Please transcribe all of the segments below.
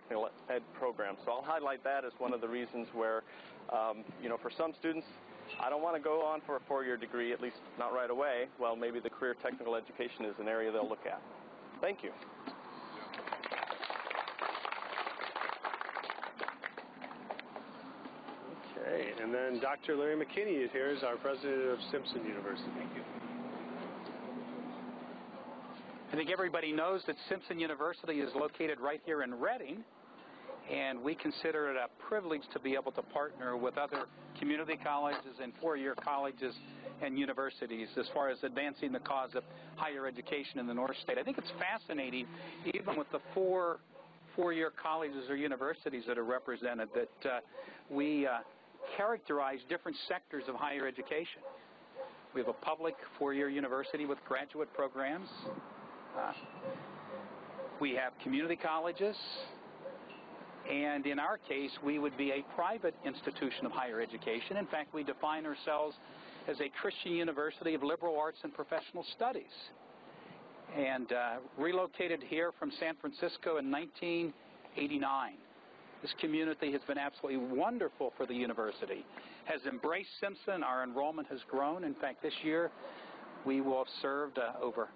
technical ed program. So I'll highlight that as one of the reasons where, you know, for some students, I don't want to go on for a four-year degree, at least not right away. Well, maybe the career technical education is an area they'll look at. Thank you. Okay, and then Dr. Larry McKinney is here as our president of Simpson University. Thank you. I think everybody knows that Simpson University is located right here in Reading, and we consider it a privilege to be able to partner with other community colleges and four-year colleges and universities as far as advancing the cause of higher education in the North State. I think it's fascinating, even with the four-year colleges or universities that are represented, that we characterize different sectors of higher education. We have a public four-year university with graduate programs. We have community colleges, and in our case, we would be a private institution of higher education. In fact, we define ourselves as a Christian University of Liberal Arts and Professional Studies, and relocated here from San Francisco in 1989. This community has been absolutely wonderful for the university, has embraced Simpson. Our enrollment has grown. In fact, this year we will have served over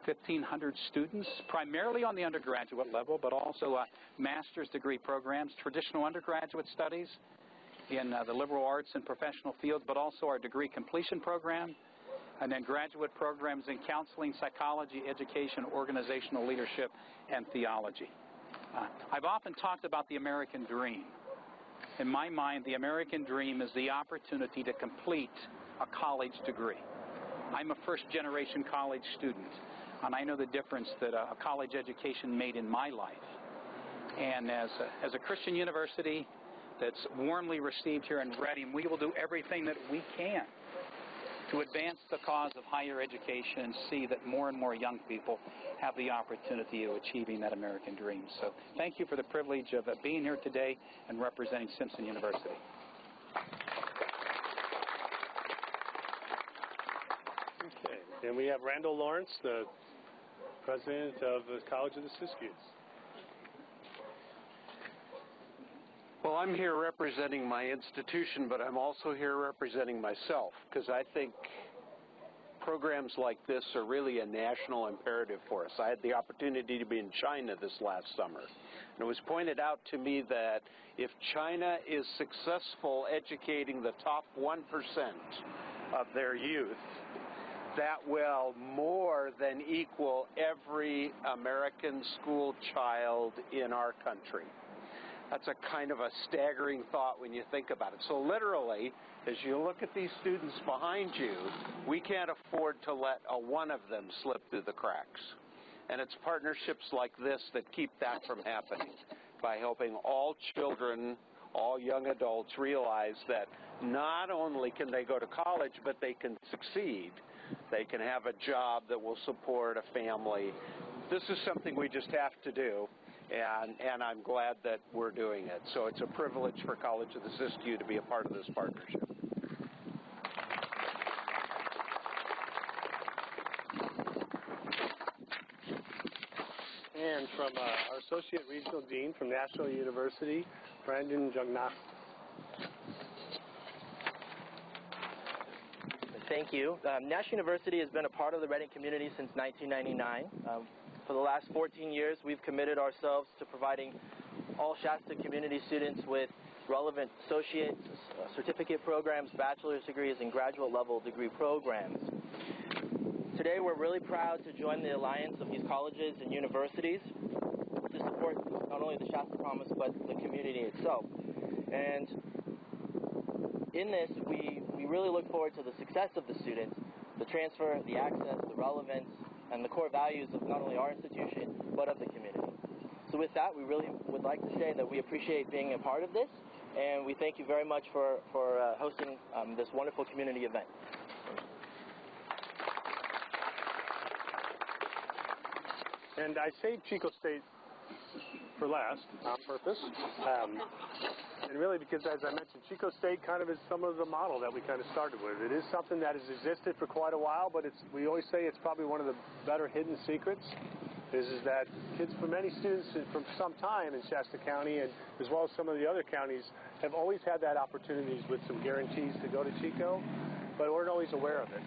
1,500 students, primarily on the undergraduate level, but also master's degree programs, traditional undergraduate studies in the liberal arts and professional fields, but also our degree completion program, and then graduate programs in counseling, psychology, education, organizational leadership, and theology. I've often talked about the American dream. In my mind, the American dream is the opportunity to complete a college degree. I'm a first-generation college student, and I know the difference that a college education made in my life. And as a Christian university that's warmly received here in Reading, we will do everything that we can to advance the cause of higher education and see that more and more young people have the opportunity of achieving that American dream. So thank you for the privilege of being here today and representing Simpson University. Okay, and we have Randall Lawrence, the president of the College of the Siskiyous. Well, I'm here representing my institution, but I'm also here representing myself, because I think programs like this are really a national imperative for us. I had the opportunity to be in China this last summer, and it was pointed out to me that if China is successful educating the top 1% of their youth, that will more than equal every American school child in our country. That's a kind of a staggering thought when you think about it. So literally, as you look at these students behind you, we can't afford to let one of them slip through the cracks. And it's partnerships like this that keep that from happening, by helping all children, all young adults realize that not only can they go to college, but they can succeed. They can have a job that will support a family. This is something we just have to do. And I'm glad that we're doing it. So it's a privilege for College of the Siskiyou to be a part of this partnership. And from our Associate Regional Dean from National University, Brandon Jugnath. Thank you. National University has been a part of the Reading community since 1999. For the last 14 years, we've committed ourselves to providing all Shasta community students with relevant associate, certificate programs, bachelor's degrees, and graduate level degree programs. Today, we're really proud to join the alliance of these colleges and universities to support not only the Shasta Promise, but the community itself. And in this, we really look forward to the success of the students, the transfer, the access, the relevance, and the core values of not only our institution, but of the community. So with that, we really would like to say that we appreciate being a part of this, and we thank you very much for hosting this wonderful community event. And I saved Chico State for last on purpose. And really because, as I mentioned, Chico State kind of is some of the model that we kind of started with. It is something that has existed for quite a while, but we always say it's probably one of the better hidden secrets is that kids, for many students from some time in Shasta County, and as well as some of the other counties, have always had that opportunities with some guarantees to go to Chico, but weren't always aware of it.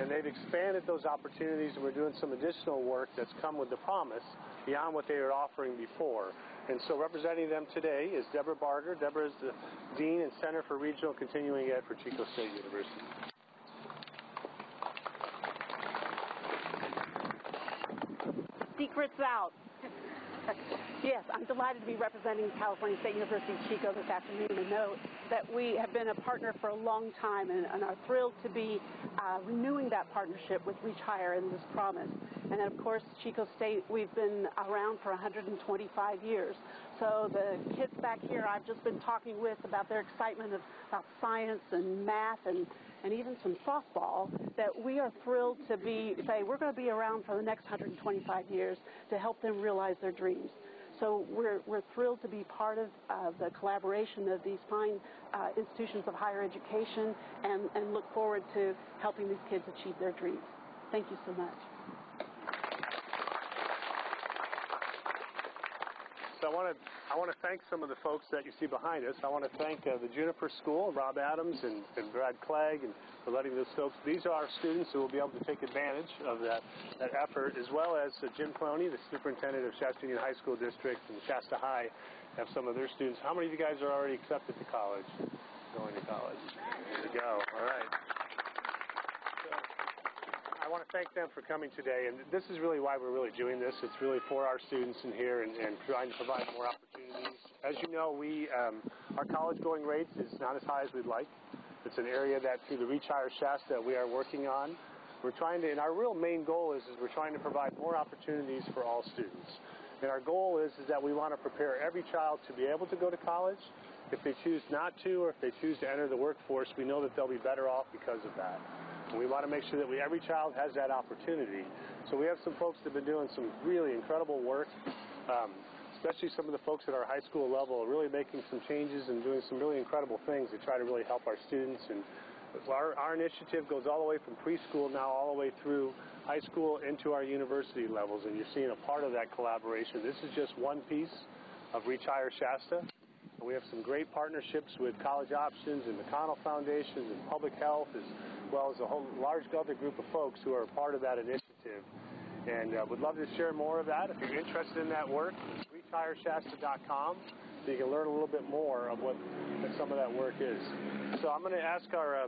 And they've expanded those opportunities, and we're doing some additional work that's come with the Promise beyond what they were offering before. And so representing them today is Deborah Barger. Deborah is the Dean and Center for Regional Continuing Ed for Chico State University. Secrets out. Yes, I'm delighted to be representing California State University Chico this afternoon and know that we have been a partner for a long time and are thrilled to be renewing that partnership with Reach Higher and this Promise. And of course, Chico State, we've been around for 125 years. So the kids back here I've just been talking with about their excitement about science and math and even some softball, that we are thrilled to say we're going to be around for the next 125 years to help them realize their dreams. So we're thrilled to be part of the collaboration of these fine institutions of higher education and look forward to helping these kids achieve their dreams. Thank you so much. So I want to thank some of the folks that you see behind us. I want to thank the Juniper School, Rob Adams and Brad Clegg, and for letting those folks. These are our students who will be able to take advantage of that effort, as well as Jim Cloney, the superintendent of Shasta Union High School District, and Shasta High have some of their students. How many of you guys are already accepted to college? Going to college. There you go. All right. I want to thank them for coming today, and this is really why we're really doing this. It's really for our students in here and trying to provide more opportunities. As you know, our college going rates is not as high as we'd like. It's an area that through the Reach Higher Shasta we are working on. We're trying to, and our real main goal is we're trying to provide more opportunities for all students. And our goal is that we want to prepare every child to be able to go to college. If they choose not to, or if they choose to enter the workforce, we know that they'll be better off because of that. And we want to make sure that every child has that opportunity. So we have some folks that have been doing some really incredible work, especially some of the folks at our high school level are really making some changes and doing some really incredible things to try to really help our students. And our initiative goes all the way from preschool now all the way through high school into our university levels, and you're seeing a part of that collaboration. This is just one piece of Reach Higher Shasta. We have some great partnerships with College Options and McConnell Foundations and Public Health, as well as a whole large other group of folks who are a part of that initiative. And would love to share more of that. If you're interested in that work, it's reachhighershasta.com, so you can learn a little bit more of what some of that work is. So I'm going to ask our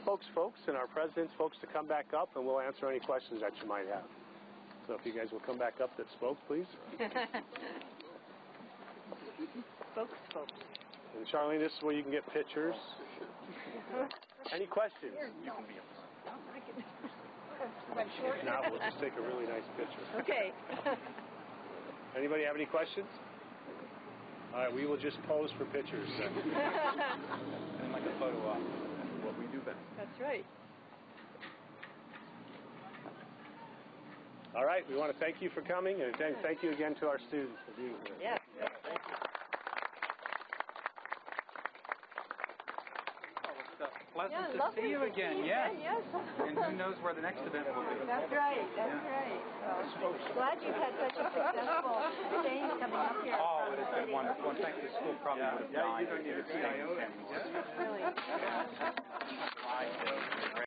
spokesfolks and our presidents folks to come back up, and we'll answer any questions that you might have. So if you guys will come back up that spoke, please. Folks. And Charlene, this is where you can get pictures. Any questions? If not, we'll just take a really nice picture. Okay. Anybody have any questions? All right, we will just pose for pictures. And like a photo op. That's what we do best. That's right. All right, we want to thank you for coming, and thank you again to our students for being here. Yeah. Thank you. Pleasant to see you again, yes. And who knows where the next event will be. That's right, that's right. Well, glad you've had such a successful exchange coming up here. Oh, it has been wonderful. In fact, the school probably would have died. You don't need a CIO. Really.